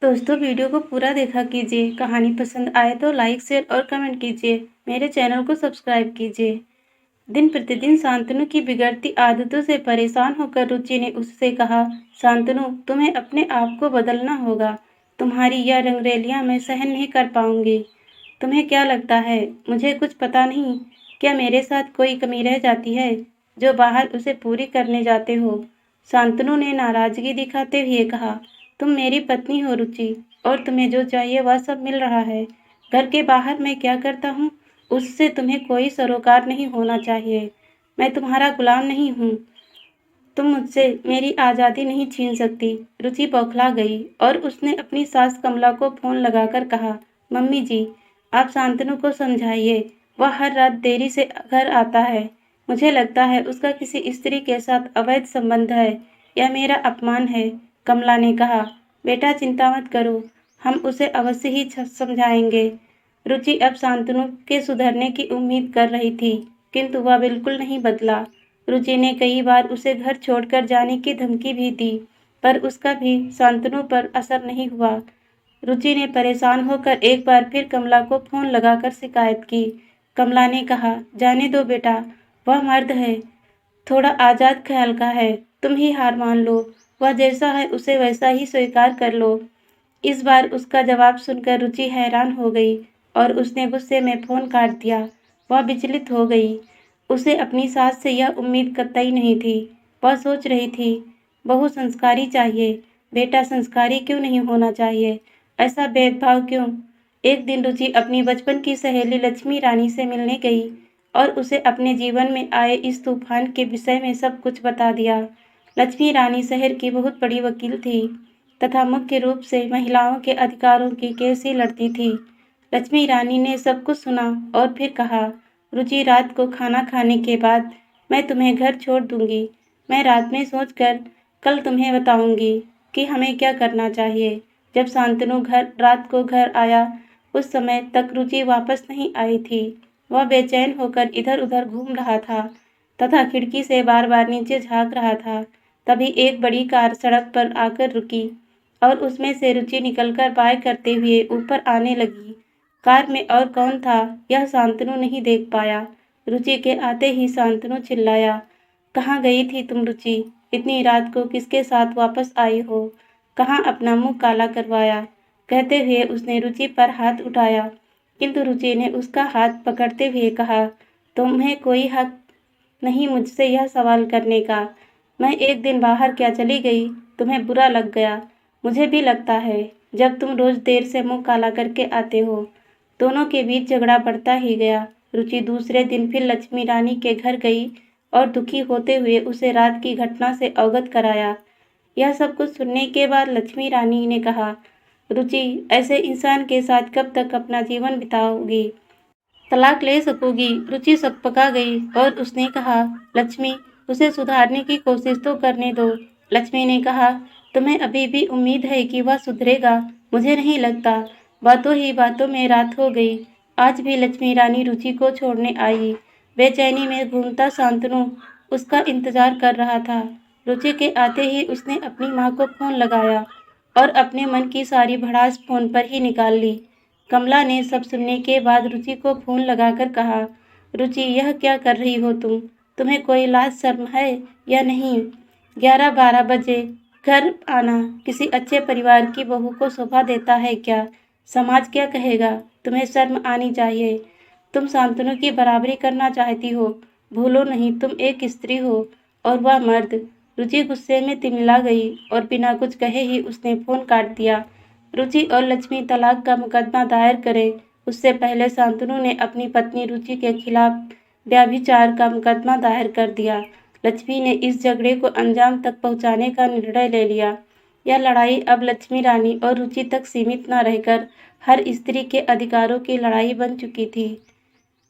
दोस्तों वीडियो को पूरा देखा कीजिए। कहानी पसंद आए तो लाइक शेयर और कमेंट कीजिए। मेरे चैनल को सब्सक्राइब कीजिए। दिन प्रतिदिन शांतनु की बिगड़ती आदतों से परेशान होकर रुचि ने उससे कहा, शांतनु तुम्हें अपने आप को बदलना होगा। तुम्हारी यह रंगरेलियां मैं सहन नहीं कर पाऊंगी। तुम्हें क्या लगता है मुझे कुछ पता नहीं? क्या मेरे साथ कोई कमी रह जाती है जो बाहर उसे पूरी करने जाते हो? शांतनु ने नाराजगी दिखाते हुए कहा, तुम मेरी पत्नी हो रुचि, और तुम्हें जो चाहिए वह सब मिल रहा है। घर के बाहर मैं क्या करता हूँ उससे तुम्हें कोई सरोकार नहीं होना चाहिए। मैं तुम्हारा गुलाम नहीं हूँ। तुम मुझसे मेरी आज़ादी नहीं छीन सकती। रुचि बौखला गई और उसने अपनी सास कमला को फोन लगाकर कहा, मम्मी जी आप शांतनु को समझाइए। वह हर रात देरी से घर आता है। मुझे लगता है उसका किसी स्त्री के साथ अवैध संबंध है। यह मेरा अपमान है। कमला ने कहा, बेटा चिंता मत करो, हम उसे अवश्य ही समझाएंगे। रुचि अब शांतनु के सुधरने की उम्मीद कर रही थी, किंतु वह बिल्कुल नहीं बदला। रुचि ने कई बार उसे घर छोड़कर जाने की धमकी भी दी, पर उसका भी शांतनु पर असर नहीं हुआ। रुचि ने परेशान होकर एक बार फिर कमला को फोन लगाकर शिकायत की। कमला ने कहा, जाने दो बेटा, वह मर्द है, थोड़ा आजाद ख्याल का है। तुम ही हार मान लो, वह जैसा है उसे वैसा ही स्वीकार कर लो। इस बार उसका जवाब सुनकर रुचि हैरान हो गई और उसने गुस्से में फोन काट दिया। वह विचलित हो गई। उसे अपनी सास से यह उम्मीद कतई नहीं थी। वह सोच रही थी, बहू संस्कारी चाहिए, बेटा संस्कारी क्यों नहीं होना चाहिए? ऐसा भेदभाव क्यों? एक दिन रुचि अपनी बचपन की सहेली लक्ष्मी रानी से मिलने गई और उसे अपने जीवन में आए इस तूफान के विषय में सब कुछ बता दिया। लक्ष्मी रानी शहर की बहुत बड़ी वकील थी तथा मुख्य रूप से महिलाओं के अधिकारों की केस ही लड़ती थी। लक्ष्मी रानी ने सब कुछ सुना और फिर कहा, रुचि रात को खाना खाने के बाद मैं तुम्हें घर छोड़ दूंगी। मैं रात में सोचकर कल तुम्हें बताऊंगी कि हमें क्या करना चाहिए। जब शांतनु रात को घर आया उस समय तक रुचि वापस नहीं आई थी। वह बेचैन होकर इधर उधर घूम रहा था तथा खिड़की से बार बार नीचे झांक रहा था। तभी एक बड़ी कार सड़क पर आकर रुकी और उसमें से रुचि निकलकर बाय करते हुए ऊपर आने लगी। कार में और कौन था यह शांतनु नहीं देख पाया। रुचि के आते ही शांतनु चिल्लाया, कहाँ गई थी तुम रुचि? इतनी रात को किसके साथ वापस आई हो? कहाँ अपना मुंह काला करवाया? कहते हुए उसने रुचि पर हाथ उठाया, किंतु रुचि ने उसका हाथ पकड़ते हुए कहा, तुम्हें कोई हक नहीं मुझसे यह सवाल करने का। मैं एक दिन बाहर क्या चली गई, तुम्हें बुरा लग गया। मुझे भी लगता है जब तुम रोज देर से मुंह काला करके आते हो। दोनों के बीच झगड़ा बढ़ता ही गया। रुचि दूसरे दिन फिर लक्ष्मी रानी के घर गई और दुखी होते हुए उसे रात की घटना से अवगत कराया। यह सब कुछ सुनने के बाद लक्ष्मी रानी ने कहा, रुचि ऐसे इंसान के साथ कब तक अपना जीवन बिताओगी? तलाक ले सकोगी? रुचि सकपका गई और उसने कहा, लक्ष्मी उसे सुधारने की कोशिश तो करने दो। लक्ष्मी ने कहा, तुम्हें अभी भी उम्मीद है कि वह सुधरेगा? मुझे नहीं लगता। बातों ही बातों में रात हो गई। आज भी लक्ष्मी रानी रुचि को छोड़ने आई। बेचैनी में घूमता शांतनु उसका इंतजार कर रहा था। रुचि के आते ही उसने अपनी माँ को फोन लगाया और अपने मन की सारी भड़ास फोन पर ही निकाल ली। कमला ने सब सुनने के बाद रुचि को फोन लगाकर कहा, रुचि यह क्या कर रही हो तुम? तुम्हें कोई लाज शर्म है या नहीं? 11-12 बजे घर आना किसी अच्छे परिवार की बहू को शोभा देता है क्या? समाज क्या कहेगा? तुम्हें शर्म आनी चाहिए। तुम शांतनु की बराबरी करना चाहती हो। भूलो नहीं तुम एक स्त्री हो और वह मर्द। रुचि गुस्से में तिमिला गई और बिना कुछ कहे ही उसने फोन काट दिया। रुचि और लक्ष्मी तलाक का मुकदमा दायर करें उससे पहले शांतनु ने अपनी पत्नी रुचि के खिलाफ व्यभिचार का मुकदमा दायर कर दिया। लक्ष्मी ने इस झगड़े को अंजाम तक पहुंचाने का निर्णय ले लिया। यह लड़ाई अब लक्ष्मी रानी और रुचि तक सीमित न रहकर हर स्त्री के अधिकारों की लड़ाई बन चुकी थी।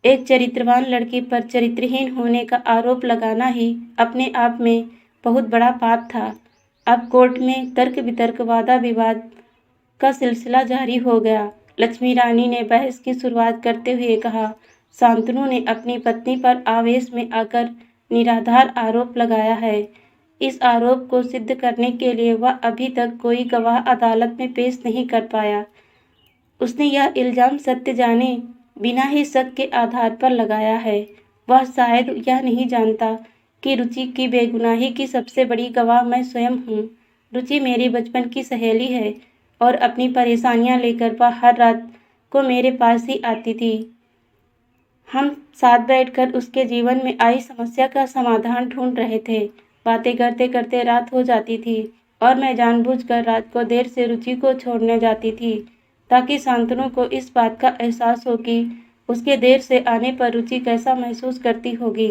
एक चरित्रवान लड़की पर चरित्रहीन होने का आरोप लगाना ही अपने आप में बहुत बड़ा पाप था। अब कोर्ट में तर्क वितर्क वादा विवाद का सिलसिला जारी हो गया। लक्ष्मी रानी ने बहस की शुरुआत करते हुए कहा, शांतनु ने अपनी पत्नी पर आवेश में आकर निराधार आरोप लगाया है। इस आरोप को सिद्ध करने के लिए वह अभी तक कोई गवाह अदालत में पेश नहीं कर पाया। उसने यह इल्ज़ाम सत्य जाने बिना ही शक के आधार पर लगाया है। वह शायद यह नहीं जानता कि रुचि की बेगुनाही की सबसे बड़ी गवाह मैं स्वयं हूँ। रुचि मेरी बचपन की सहेली है और अपनी परेशानियाँ लेकर वह हर रात को मेरे पास ही आती थी। हम साथ बैठकर उसके जीवन में आई समस्या का समाधान ढूंढ रहे थे। बातें करते करते रात हो जाती थी और मैं जानबूझकर रात को देर से रुचि को छोड़ने जाती थी ताकि शांतनु को इस बात का एहसास हो कि उसके देर से आने पर रुचि कैसा महसूस करती होगी।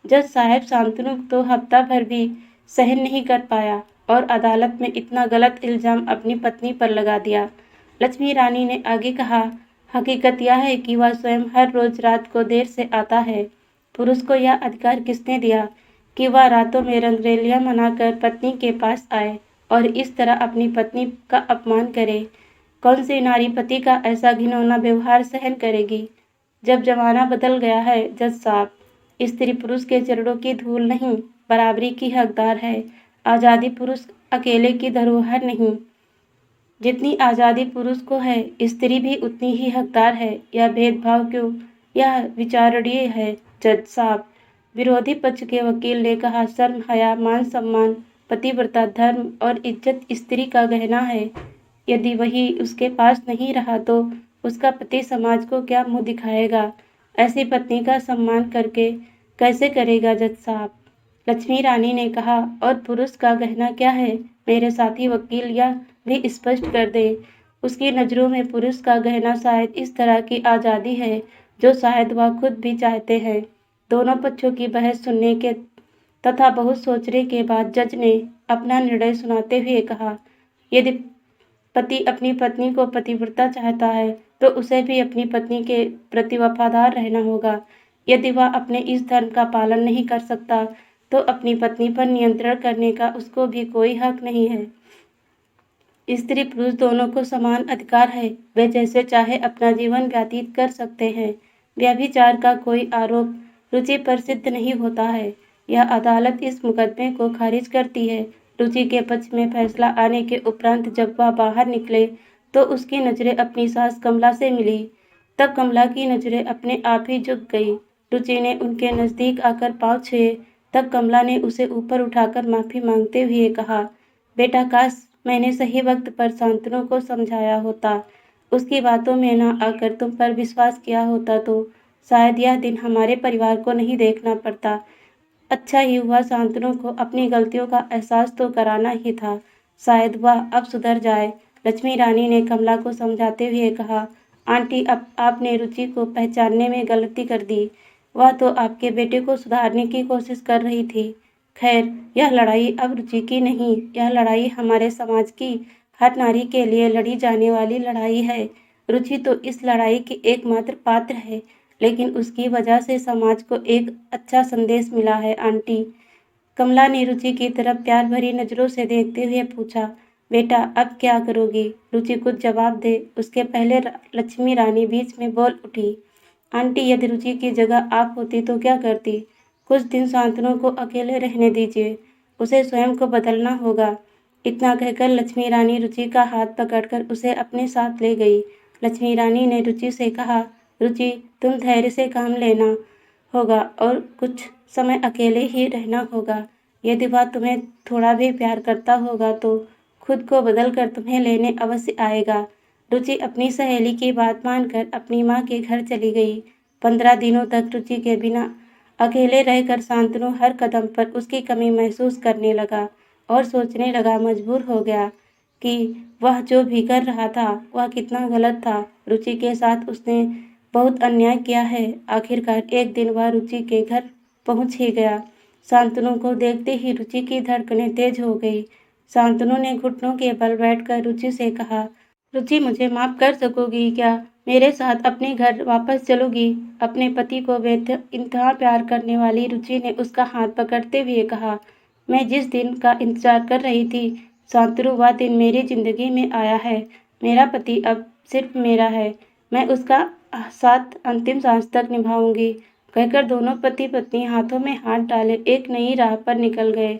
जज साहब शांतनु तो हफ्ता भर भी सहन नहीं कर पाया और अदालत में इतना गलत इल्ज़ाम अपनी पत्नी पर लगा दिया। लक्ष्मी रानी ने आगे कहा, हकीकत यह है कि वह स्वयं हर रोज रात को देर से आता है। पुरुष को यह अधिकार किसने दिया कि वह रातों में रंगरेलियां मनाकर पत्नी के पास आए और इस तरह अपनी पत्नी का अपमान करे? कौन सी नारी पति का ऐसा घिनौना व्यवहार सहन करेगी? जब जमाना बदल गया है जज साहब, स्त्री पुरुष के चरणों की धूल नहीं, बराबरी की हकदार है। आज़ादी पुरुष अकेले की धरोहर नहीं। जितनी आज़ादी पुरुष को है, स्त्री भी उतनी ही हकदार है। यह भेदभाव क्यों? यह विचारणीय है जज साहब। विरोधी पक्ष के वकील ने कहा, शर्म, हया, मान सम्मान, पतिव्रता, धर्म और इज्जत स्त्री का गहना है। यदि वही उसके पास नहीं रहा तो उसका पति समाज को क्या मुंह दिखाएगा? ऐसी पत्नी का सम्मान करके कैसे करेगा जज साहब? लक्ष्मी रानी ने कहा, और पुरुष का गहना क्या है? मेरे साथी वकील यह भी स्पष्ट कर दे। उसकी नज़रों में पुरुष का गहना शायद इस तरह की आज़ादी है जो शायद वह खुद भी चाहते हैं। दोनों पक्षों की बहस सुनने के तथा बहुत सोचने के बाद जज ने अपना निर्णय सुनाते हुए कहा, यदि पति अपनी पत्नी को पतिव्रता चाहता है तो उसे भी अपनी पत्नी के प्रति वफादार रहना होगा। यदि वह अपने इस धर्म का पालन नहीं कर सकता तो अपनी पत्नी पर नियंत्रण करने का उसको भी कोई हक नहीं है। स्त्री पुरुष दोनों को समान अधिकार है। वे जैसे चाहे अपना जीवन व्यतीत कर सकते हैं। व्यभिचार का कोई आरोप रुचि पर सिद्ध नहीं होता है। यह अदालत इस मुकदमे को खारिज करती है। रुचि के पक्ष में फैसला आने के उपरांत जब वह बाहर निकले तो उसकी नज़रें अपनी सास कमला से मिली। तब कमला की नज़रें अपने आप ही झुक गई। रुचि ने उनके नज़दीक आकर पाँव छुए। तब कमला ने उसे ऊपर उठाकर माफ़ी मांगते हुए कहा, बेटा, काश मैंने सही वक्त पर शांतनु को समझाया होता। उसकी बातों में न आकर तुम पर विश्वास किया होता तो शायद यह दिन हमारे परिवार को नहीं देखना पड़ता। अच्छा ही हुआ शांतनु को अपनी गलतियों का एहसास तो कराना ही था। शायद वह अब सुधर जाए। लक्ष्मी रानी ने कमला को समझाते हुए कहा, आंटी, अब आपने रुचि को पहचानने में गलती कर दी। वह तो आपके बेटे को सुधारने की कोशिश कर रही थी। खैर, यह लड़ाई अब रुचि की नहीं, यह लड़ाई हमारे समाज की हर नारी के लिए लड़ी जाने वाली लड़ाई है। रुचि तो इस लड़ाई की एकमात्र पात्र है, लेकिन उसकी वजह से समाज को एक अच्छा संदेश मिला है आंटी। कमला ने रुचि की तरफ प्यार भरी नज़रों से देखते हुए पूछा, बेटा, अब क्या करोगी? रुचि कुछ जवाब दे उसके पहले लक्ष्मी रानी बीच में बोल उठी, आंटी, यदि रुचि की जगह आप होती तो क्या करती? कुछ दिन शांतनु को अकेले रहने दीजिए, उसे स्वयं को बदलना होगा। इतना कहकर लक्ष्मी रानी रुचि का हाथ पकड़कर उसे अपने साथ ले गई। लक्ष्मी रानी ने रुचि से कहा, रुचि, तुम धैर्य से काम लेना होगा और कुछ समय अकेले ही रहना होगा। यदि वह तुम्हें थोड़ा भी प्यार करता होगा तो खुद को बदल कर तुम्हें लेने अवश्य आएगा। रुचि अपनी सहेली की बात मानकर अपनी माँ के घर चली गई। 15 दिनों तक रुचि के बिना अकेले रहकर शांतनु हर कदम पर उसकी कमी महसूस करने लगा और सोचने लगा, मजबूर हो गया कि वह जो भी कर रहा था वह कितना गलत था। रुचि के साथ उसने बहुत अन्याय किया है। आखिरकार एक दिन वह रुचि के घर पहुंच ही गया। शांतनु को देखते ही रुचि की धड़कनें तेज हो गई। शांतनु ने घुटनों के बल बैठकर रुचि से कहा, रुचि, मुझे माफ़ कर सकोगी क्या? मेरे साथ अपने घर वापस चलोगी? अपने पति को इंतहा प्यार करने वाली रुचि ने उसका हाथ पकड़ते हुए कहा, मैं जिस दिन का इंतजार कर रही थी शांतनु, वह दिन मेरी जिंदगी में आया है। मेरा पति अब सिर्फ मेरा है। मैं उसका साथ अंतिम सांस तक निभाऊंगी। कहकर दोनों पति पत्नी हाथों में हाथ डाले एक नई राह पर निकल गए।